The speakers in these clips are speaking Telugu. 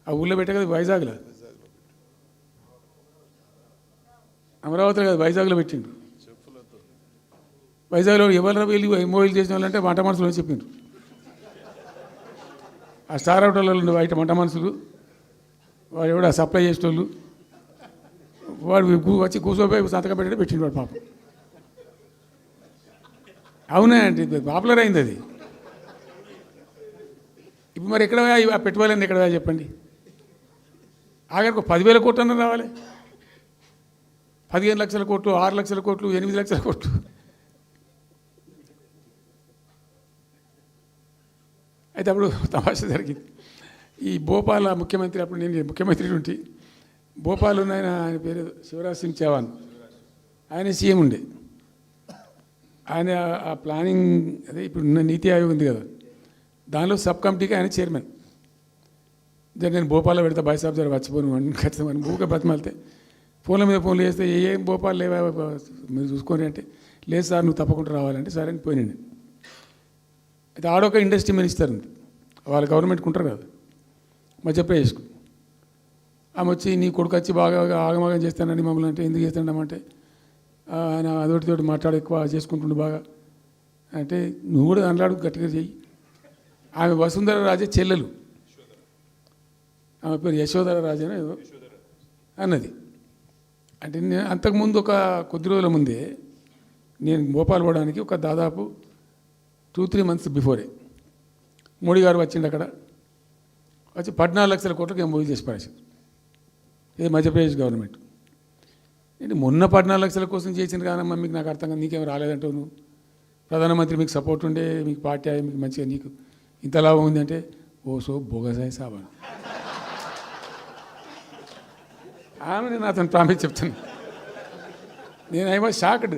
ఆ ఊళ్ళో పెట్టే కదా వైజాగ్లో, అమరావతిలో కదా వైజాగ్లో పెట్టిండు. వైజాగ్లో ఎవరు వెళ్ళి ఎంఓఈలు చేసిన వాళ్ళంటే వంట మనుషులు అని చెప్పిండ్రు. ఆ స్టార్ హోటల్లో ఉండే బయట వంట మనుషులు, వాడు ఎవడ సప్లై చేసేటోళ్ళు, వాడు వచ్చి కూర్చోపోయి సంతకం పెట్టే పెట్టిండు వాడు పాపం. అవునా అండి, పాపులర్ అయింది అది. ఇప్పుడు మరి ఎక్కడ ఆ పెట్టుబడులన్నీ ఎక్కడ చెప్పండి. ఆఖరికి 10,000 కోట్లు అన్న రావాలి, 15 లక్షల కోట్లు, 6 లక్షల కోట్లు, 8 లక్షల కోట్లు. అయితే అప్పుడు తమాషా జరిగింది. ఈ భోపాల్ ముఖ్యమంత్రి, అప్పుడు నేను ముఖ్యమంత్రి ఉంటే, భోపాల్ ఆయన పేరు శివరాజ్ సింగ్ చౌహాన్, ఆయన సీఎం ఉండే. ఆయన ఆ ప్లానింగ్ అదే ఇప్పుడు నీతి ఆయోగ్ ఉంది కదా, దానిలో సబ్ కమిటీకి ఆయన చైర్మన్. నేను భోపాల్లో పెడతా బైసాబ్ జర వచ్చిపోను అని ఖచ్చితంగా ఊరికే బతిమాలితే, ఫోన్ల మీద ఫోన్లు చేస్తే ఏం భోపాల్ లేవా మీరు చూసుకొని అంటే, లేదు సార్ నువ్వు తప్పకుండా రావాలంటే సరే అని పోయినండి. అయితే ఆడొక ఇండస్ట్రీ మినిస్టర్ ఉంది, వాళ్ళ గవర్నమెంట్కి ఉంటారు కదా మధ్యప్రదేశ్కు. ఆమె వచ్చి నీ కొడుకు వచ్చి బాగా ఆగమాగం చేస్తానని మమ్మల్ని అంటే, ఎందుకు చేస్తాడమంటే ఆయన అదొకటితోటి మాట్లాడి ఎక్కువ చేసుకుంటుండు బాగా అంటే, నువ్వు కూడా అన్నాడు గట్టిగా చెయ్యి. ఆమె వసుంధర రాజే చెల్లెలు, ఆమె పేరు యశోధర రాజే అన్నది. అంటే నేను అంతకుముందు ఒక కొద్ది రోజుల ముందే నేను భోపాల్ పోవడానికి ఒక దాదాపు 2-3 మంత్స్ బిఫోరే మోడీ గారు వచ్చిండు. అక్కడ వచ్చి 14 లక్షల కోట్లకు ఎంఓయూ చేసి పడేసారు. ఇది మధ్యప్రదేశ్ గవర్నమెంట్. నేను మొన్న 14 లక్షల కోసం చేసిన కానమ్మా, మీకు నాకు అర్థం కాదు, నీకేం రాలేదంటావు నువ్వు, ప్రధానమంత్రి మీకు సపోర్ట్ ఉండే, మీకు పార్టీ మీకు మంచిగా నీకు ఇంత లాభం ఉంది అంటే, ఓ సో బోగసాయి సాబా ఆమె నేను అతను ప్రామిస్ చెప్తాను. నేను ఐ వాజ్ షాక్డ్.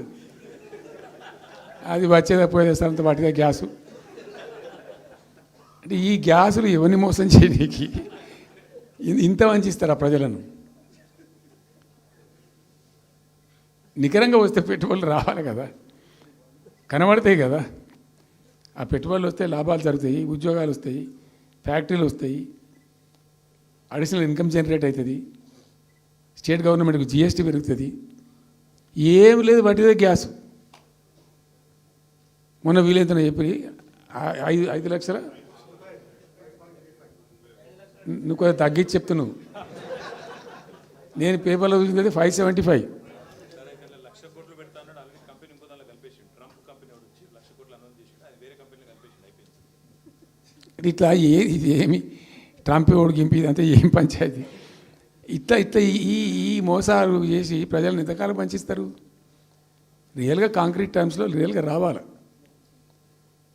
అది వచ్చేదా పోయేదంత వాటిగా గ్యాసు అంటే, ఈ గ్యాసులు ఎవరిని మోసం చేయడానికి ఇంత వంచిస్తారా ప్రజలను? నికరంగా వస్తే పెట్టుబడులు రావాలి కదా, కనబడతాయి కదా. ఆ పెట్టుబడులు వస్తే లాభాలు జరుగుతాయి, ఉద్యోగాలు వస్తాయి, ఫ్యాక్టరీలు వస్తాయి, అడిషనల్ ఇన్కమ్ జనరేట్ అవుతుంది, స్టేట్ గవర్నమెంట్కి జిఎస్టీ పెరుగుతుంది. ఏం లేదు, వాటిదే గ్యాస్. మొన్న వీలైతే చెప్పి 5 లక్షల, నువ్వు కొంచెం తగ్గించి చెప్తున్నావు. నేను పేపర్లో చూసింది 575. ఇట్లా ఇది ఏమి ట్రంప్ ఓడికి గింపి ఇదంతా ఏం పంచాయతీ? ఇట్లా ఇట్లా ఈ మోసాలు చేసి ప్రజలను ఎంతకాలం పంచిస్తారు? రియల్గా కాంక్రీట్ టర్మ్స్లో రియల్గా రావాలి,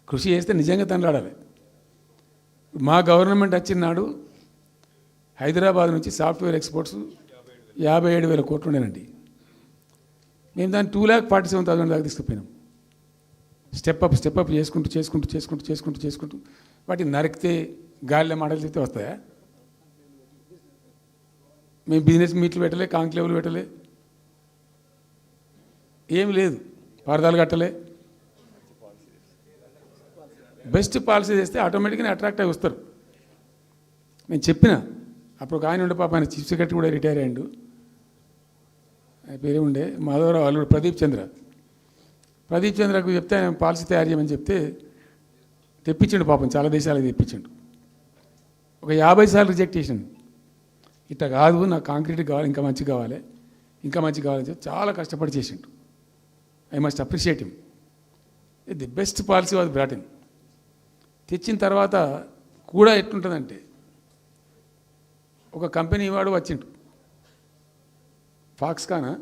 కృషి చేస్తే నిజంగా తండ్రాడాలి. మా గవర్నమెంట్ వచ్చిన నాడు హైదరాబాద్ నుంచి సాఫ్ట్వేర్ ఎక్స్పోర్ట్స్ 57,000 కోట్లు ఉండేనండి. మేము దాన్ని 2,47,000 దాకా తీసుకుపోయినాం. స్టెప్ అప్ చేసుకుంటూ వాటిని నరికితే గాలిలో మాటలు చెప్తే వస్తాయా? మేము బిజినెస్ మీట్లు పెట్టలే, కాంక్లేవ్లు పెట్టలే, ఏం లేదు, పరదాలు కట్టలే. బెస్ట్ పాలసీ చేస్తే ఆటోమేటిక్గా అట్రాక్ట్ అయి వస్తారు. నేను చెప్పిన అప్పుడు ఒక ఆయన ఉండే, పాప ఆయన చీఫ్ సెక్రటరీ కూడా రిటైర్ అయ్యాడు, ఆయన పేరే ఉండే మాధవరావు అల్లుడు ప్రదీప్ చంద్రకు చెప్తే ఆయన పాలసీ తయారు చేయమని చెప్తే తెప్పించండు. పాపం చాలా దేశాలకు తెప్పించండు. ఒక 50 సార్లు రిజెక్ట్ చేసిండు. ఇట్లా కాదు, నాకు కాంక్రీట్ కావాలి, ఇంకా మంచి కావాలని చెప్పి చాలా కష్టపడి చేసిండు. I must appreciate him. The best policy was brought in. తెచ్చిన తర్వాత కూడా ఎట్లుంటుందంటే, ఒక కంపెనీ వాడు వచ్చిండు, ఫాక్స్కానా